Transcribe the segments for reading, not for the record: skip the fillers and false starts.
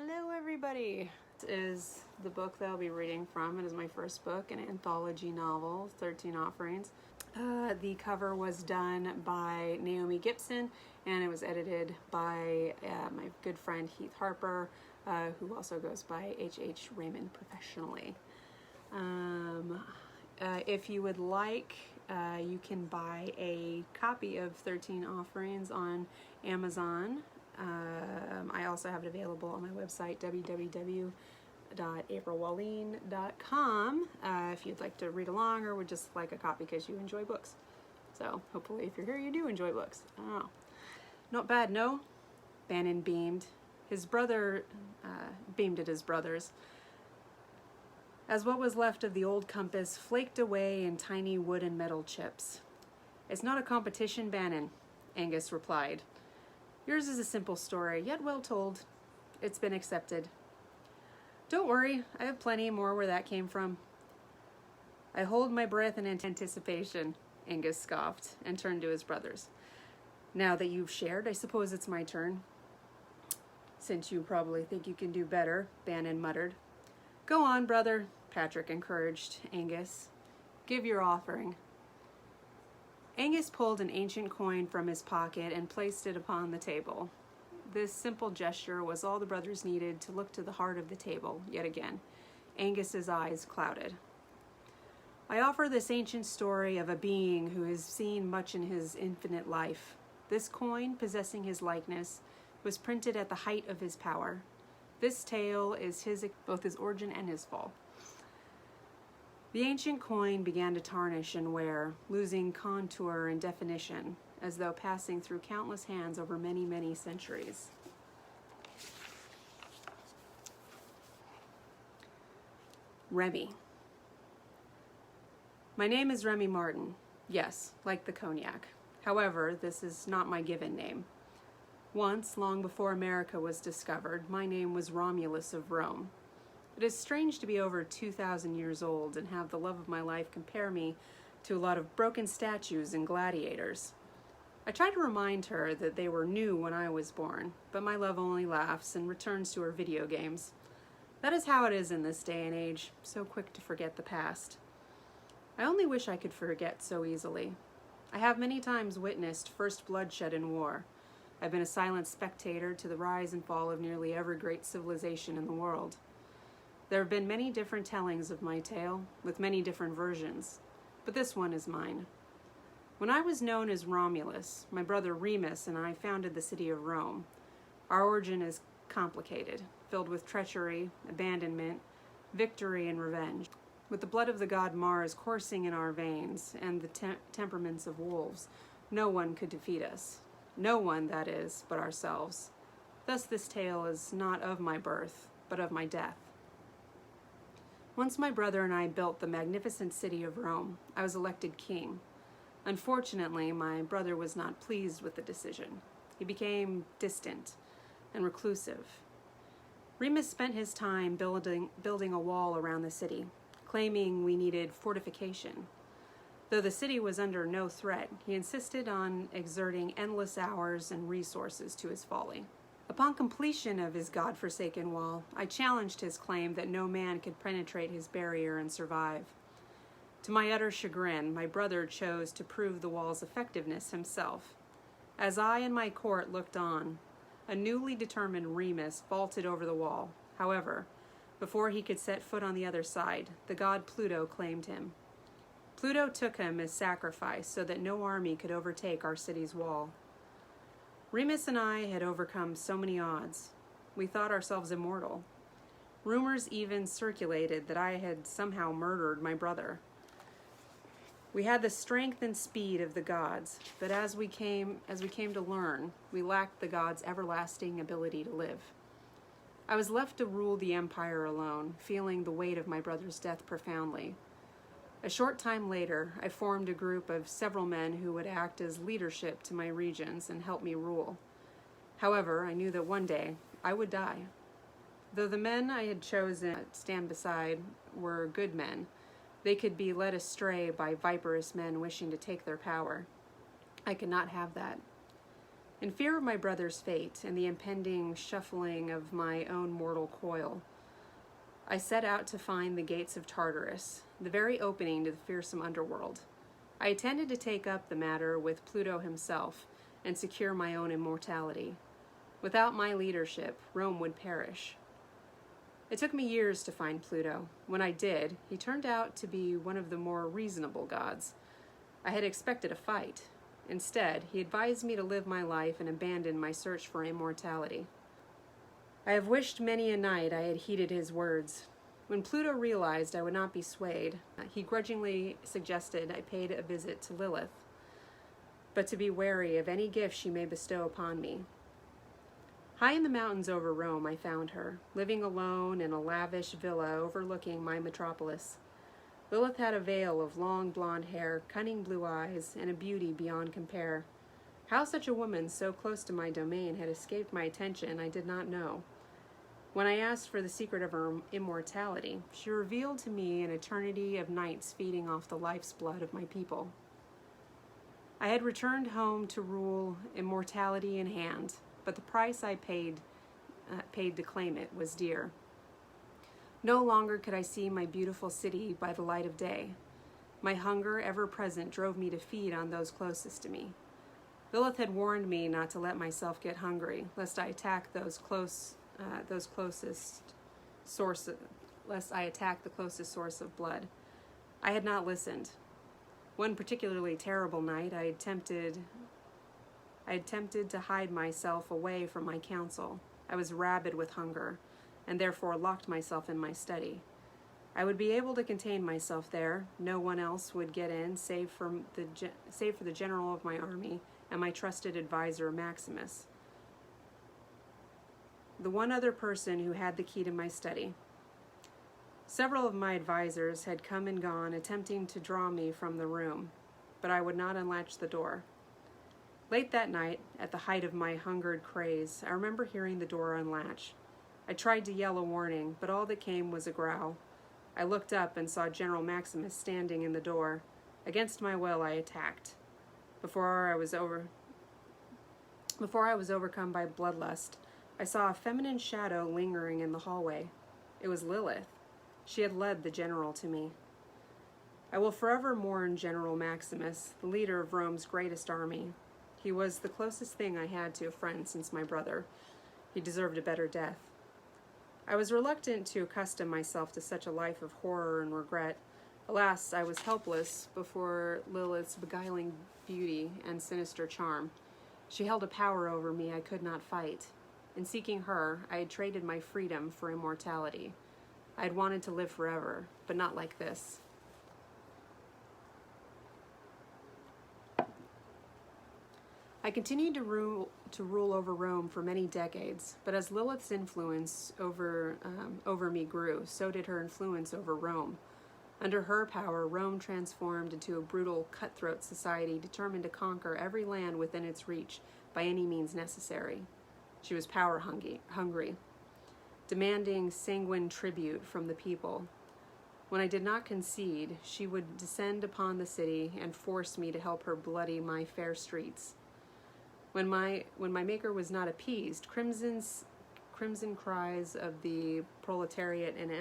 Hello everybody! This is the book that I'll be reading from. It is my first book, an anthology novel, 13 Offerings. The cover was done by Naomi Gibson and it was edited by my good friend Heath Harper, who also goes by H.H. Raymond professionally. If you would like, you can buy a copy of 13 Offerings on Amazon. I also have it available on my website, www.aprilwahlin.com, if you'd like to read along or would just like a copy because you enjoy books. So hopefully if you're here you do enjoy books. I don't know. Not bad, no? Bannon beamed. His brother beamed at his brothers, as what was left of the old compass flaked away in tiny wood and metal chips. "It's not a competition, Bannon," Angus replied. "Yours is a simple story, yet well told. It's been accepted." "Don't worry, I have plenty more where that came from." "I hold my breath in anticipation," Angus scoffed, and turned to his brothers. "Now that you've shared, I suppose it's my turn." "Since you probably think you can do better," Bannon muttered. "Go on, brother," Patrick encouraged Angus. "Give your offering." Angus pulled an ancient coin from his pocket and placed it upon the table. This simple gesture was all the brothers needed to look to the heart of the table, yet again. Angus's eyes clouded. "I offer this ancient story of a being who has seen much in his infinite life. This coin, possessing his likeness, was printed at the height of his power. This tale is both his origin and his fall." The ancient coin began to tarnish and wear, losing contour and definition, as though passing through countless hands over many, many centuries. Remy. "My name is Remy Martin. Yes, like the cognac. However, this is not my given name. Once, long before America was discovered, my name was Romulus of Rome. It is strange to be over 2,000 years old and have the love of my life compare me to a lot of broken statues and gladiators. I try to remind her that they were new when I was born, but my love only laughs and returns to her video games. That is how it is in this day and age, so quick to forget the past. I only wish I could forget so easily. I have many times witnessed first bloodshed in war. I've been a silent spectator to the rise and fall of nearly every great civilization in the world. There have been many different tellings of my tale, with many different versions, but this one is mine. When I was known as Romulus, my brother Remus and I founded the city of Rome. Our origin is complicated, filled with treachery, abandonment, victory, and revenge. With the blood of the god Mars coursing in our veins and the temperaments of wolves, no one could defeat us. No one, that is, but ourselves. Thus this tale is not of my birth, but of my death. Once my brother and I built the magnificent city of Rome. I was elected king. Unfortunately, my brother was not pleased with the decision. He became distant and reclusive. Remus spent his time building a wall around the city, claiming we needed fortification. Though the city was under no threat, he insisted on exerting endless hours and resources to his folly. Upon completion of his god-forsaken wall, I challenged his claim that no man could penetrate his barrier and survive. To my utter chagrin, my brother chose to prove the wall's effectiveness himself. As I and my court looked on, a newly determined Remus vaulted over the wall. However, before he could set foot on the other side, the god Pluto claimed him. Pluto took him as sacrifice so that no army could overtake our city's wall. Remus and I had overcome so many odds. We thought ourselves immortal. Rumors even circulated that I had somehow murdered my brother. We had the strength and speed of the gods, but as we came to learn, we lacked the gods' everlasting ability to live. I was left to rule the empire alone, feeling the weight of my brother's death profoundly. A short time later, I formed a group of several men who would act as leadership to my regions and help me rule. However, I knew that one day I would die. Though the men I had chosen to stand beside were good men, they could be led astray by viperous men wishing to take their power. I could not have that. In fear of my brother's fate and the impending shuffling of my own mortal coil, I set out to find the gates of Tartarus, the very opening to the fearsome underworld. I intended to take up the matter with Pluto himself and secure my own immortality. Without my leadership, Rome would perish. It took me years to find Pluto. When I did, he turned out to be one of the more reasonable gods. I had expected a fight. Instead, he advised me to live my life and abandon my search for immortality. I have wished many a night I had heeded his words. When Pluto realized I would not be swayed, he grudgingly suggested I paid a visit to Lilith, but to be wary of any gift she may bestow upon me. High in the mountains over Rome, I found her, living alone in a lavish villa overlooking my metropolis. Lilith had a veil of long blonde hair, cunning blue eyes, and a beauty beyond compare. How such a woman so close to my domain had escaped my attention, I did not know. When I asked for the secret of her immortality, she revealed to me an eternity of nights feeding off the life's blood of my people. I had returned home to rule immortality in hand, but the price I paid to claim it was dear. No longer could I see my beautiful city by the light of day. My hunger, ever present, drove me to feed on those closest to me. Lilith had warned me not to let myself get hungry, lest I attack the closest source of blood. I had not listened. One particularly terrible night, I attempted to hide myself away from my counsel. I was rabid with hunger, and therefore locked myself in my study. I would be able to contain myself there. No one else would get in, save for the general of my army and my trusted advisor, Maximus, the one other person who had the key to my study. Several of my advisors had come and gone, attempting to draw me from the room, but I would not unlatch the door. Late that night, at the height of my hungered craze, I remember hearing the door unlatch. I tried to yell a warning, but all that came was a growl. I looked up and saw General Maximus standing in the door. Against my will, I attacked. Before I was overcome by bloodlust, I saw a feminine shadow lingering in the hallway. It was Lilith. She had led the general to me. I will forever mourn General Maximus, the leader of Rome's greatest army. He was the closest thing I had to a friend since my brother. He deserved a better death. I was reluctant to accustom myself to such a life of horror and regret. Alas, I was helpless before Lilith's beguiling beauty and sinister charm. She held a power over me I could not fight. In seeking her, I had traded my freedom for immortality. I had wanted to live forever, but not like this. I continued to rule over Rome for many decades, but as Lilith's influence over me grew, so did her influence over Rome. Under her power, Rome transformed into a brutal, cutthroat society determined to conquer every land within its reach by any means necessary. She was power hungry, demanding sanguine tribute from the people. When I did not concede, she would descend upon the city and force me to help her bloody my fair streets. When my maker was not appeased, crimson cries of the proletariat and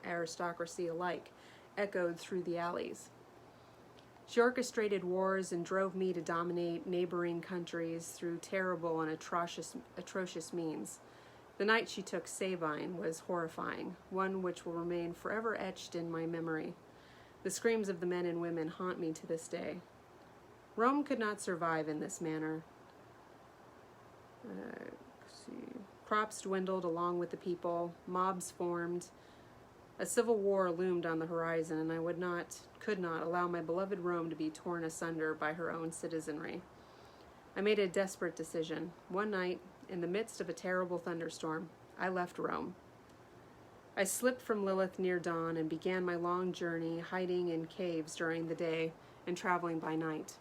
aristocracy alike echoed through the alleys. She orchestrated wars and drove me to dominate neighboring countries through terrible and atrocious means. The night she took Sabine was horrifying, one which will remain forever etched in my memory. The screams of the men and women haunt me to this day. Rome could not survive in this manner. Crops dwindled along with the people, mobs formed, a civil war loomed on the horizon, and I could not allow my beloved Rome to be torn asunder by her own citizenry. I made a desperate decision. One night, in the midst of a terrible thunderstorm, I left Rome. I slipped from Lilith near dawn and began my long journey, hiding in caves during the day and traveling by night.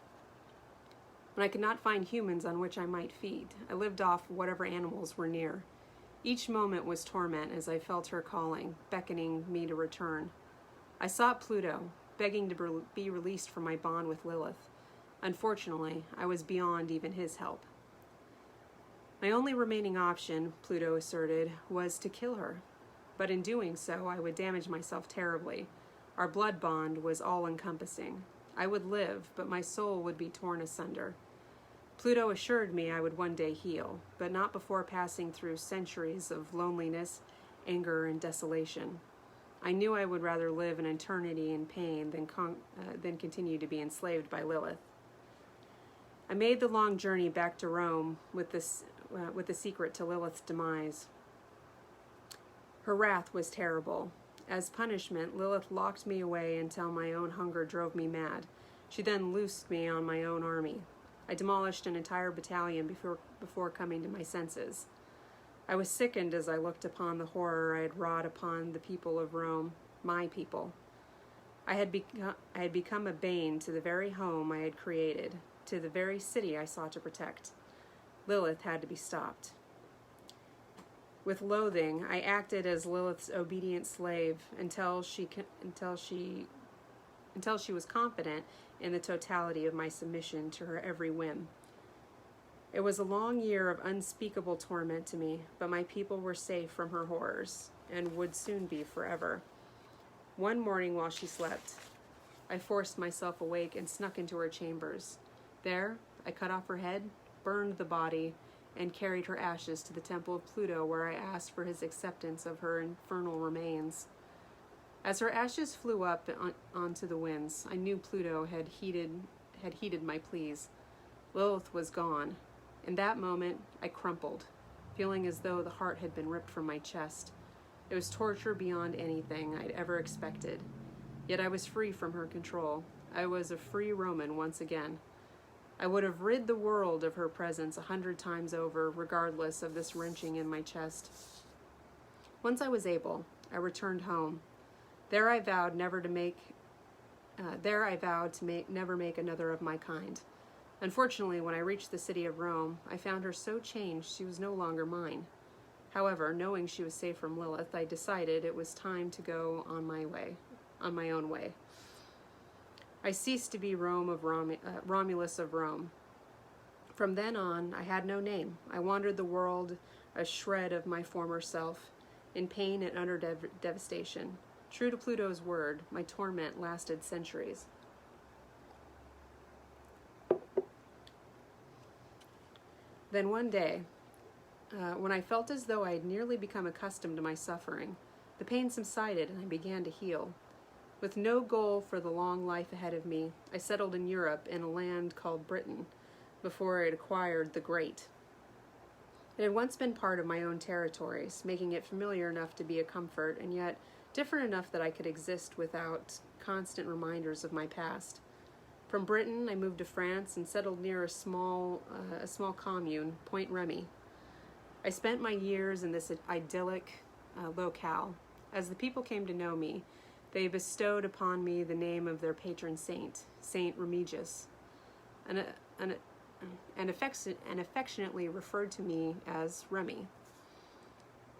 When I could not find humans on which I might feed, I lived off whatever animals were near. Each moment was torment as I felt her calling, beckoning me to return. I sought Pluto, begging to be released from my bond with Lilith. Unfortunately, I was beyond even his help. My only remaining option, Pluto asserted, was to kill her. But in doing so, I would damage myself terribly. Our blood bond was all-encompassing. I would live, but my soul would be torn asunder. Pluto assured me I would one day heal, but not before passing through centuries of loneliness, anger, and desolation. I knew I would rather live an eternity in pain than continue to be enslaved by Lilith. I made the long journey back to Rome with the secret to Lilith's demise. Her wrath was terrible. As punishment, Lilith locked me away until my own hunger drove me mad. She then loosed me on my own army. I demolished an entire battalion before coming to my senses. I was sickened as I looked upon the horror I had wrought upon the people of Rome, my people. I had become a bane to the very home I had created, to the very city I sought to protect. Lilith had to be stopped. With loathing, I acted as Lilith's obedient slave until she was confident in the totality of my submission to her every whim. It was a long year of unspeakable torment to me, but my people were safe from her horrors, and would soon be forever. One morning while she slept, I forced myself awake and snuck into her chambers. There, I cut off her head, burned the body, and carried her ashes to the temple of Pluto, where I asked for his acceptance of her infernal remains. As her ashes flew up onto the winds, I knew Pluto had heeded my pleas. Lilith was gone. In that moment, I crumpled, feeling as though the heart had been ripped from my chest. It was torture beyond anything I'd ever expected. Yet I was free from her control. I was a free Roman once again. I would have rid the world of her presence 100 times over, regardless of this wrenching in my chest. Once I was able, I returned home. There I vowed to never make another of my kind. Unfortunately, when I reached the city of Rome, I found her so changed she was no longer mine. However, knowing she was safe from Lilith, I decided it was time to go on my own way. I ceased to be Romulus of Rome. From then on, I had no name. I wandered the world, a shred of my former self, in pain and utter devastation. True to Pluto's word, my torment lasted centuries. Then one day, when I felt as though I had nearly become accustomed to my suffering, the pain subsided and I began to heal. With no goal for the long life ahead of me, I settled in Europe in a land called Britain before I had acquired the Great. It had once been part of my own territories, making it familiar enough to be a comfort, and yet different enough that I could exist without constant reminders of my past. From Britain, I moved to France and settled near a small commune, Point Remy. I spent my years in this idyllic locale. As the people came to know me, they bestowed upon me the name of their patron saint, Saint Remigius, and affectionately referred to me as Remy.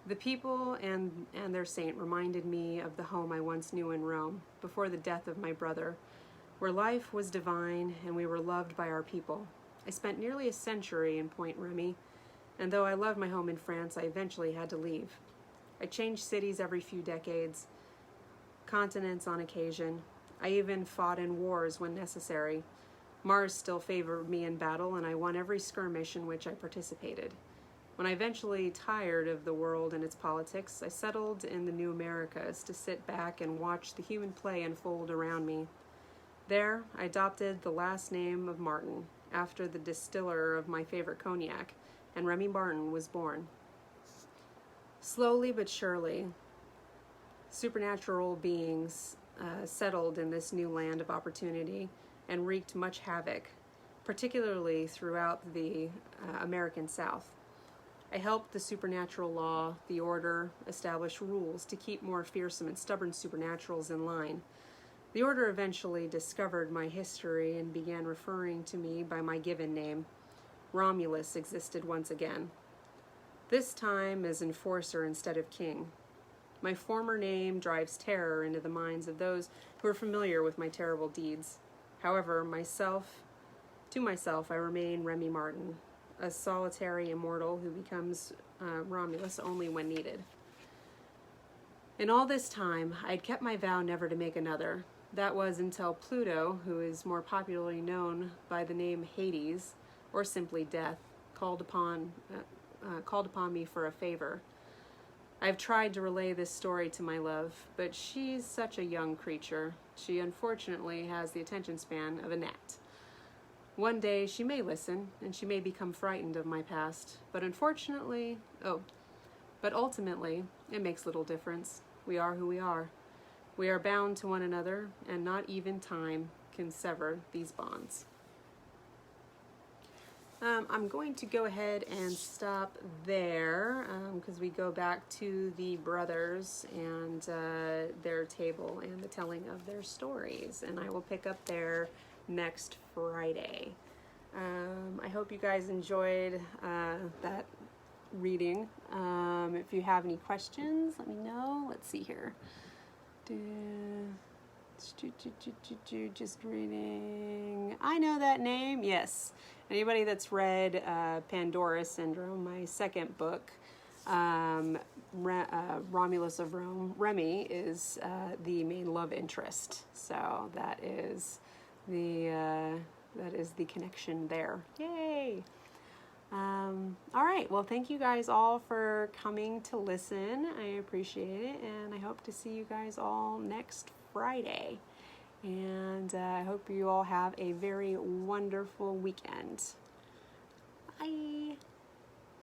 The people and their saint reminded me of the home I once knew in Rome, before the death of my brother, where life was divine and we were loved by our people. I spent nearly a century in Point Remy, and though I loved my home in France, I eventually had to leave. I changed cities every few decades, continents on occasion. I even fought in wars when necessary. Mars still favored me in battle, and I won every skirmish in which I participated. When I eventually tired of the world and its politics, I settled in the New Americas to sit back and watch the human play unfold around me. There, I adopted the last name of Martin, after the distiller of my favorite cognac, and Remy Martin was born. Slowly but surely, supernatural beings settled in this new land of opportunity and wreaked much havoc, particularly throughout the American South. I helped the supernatural law, the order, establish rules to keep more fearsome and stubborn supernaturals in line. The order eventually discovered my history and began referring to me by my given name. Romulus existed once again, this time as enforcer instead of king. My former name drives terror into the minds of those who are familiar with my terrible deeds. However, to myself, I remain Remy Martin, a solitary immortal who becomes Romulus only when needed. In all this time, I'd kept my vow never to make another. That was until Pluto, who is more popularly known by the name Hades, or simply Death, called upon me for a favor. I've tried to relay this story to my love, but she's such a young creature. She unfortunately has the attention span of a gnat. One day she may listen, and she may become frightened of my past, but ultimately, it makes little difference. We are who we are. We are bound to one another, and not even time can sever these bonds. I'm going to go ahead and stop there because we go back to the brothers and their table and the telling of their stories, and I will pick up there next Friday. I hope you guys enjoyed that reading. If you have any questions, let me know. Let's see here. Just reading. I know that name. Yes. Anybody that's read Pandora Syndrome, my second book, Romulus of Rome, Remy is the main love interest. So that is the connection there. Yay! All right. Well, thank you guys all for coming to listen. I appreciate it, and I hope to see you guys all next Friday. And I hope you all have a very wonderful weekend. Bye.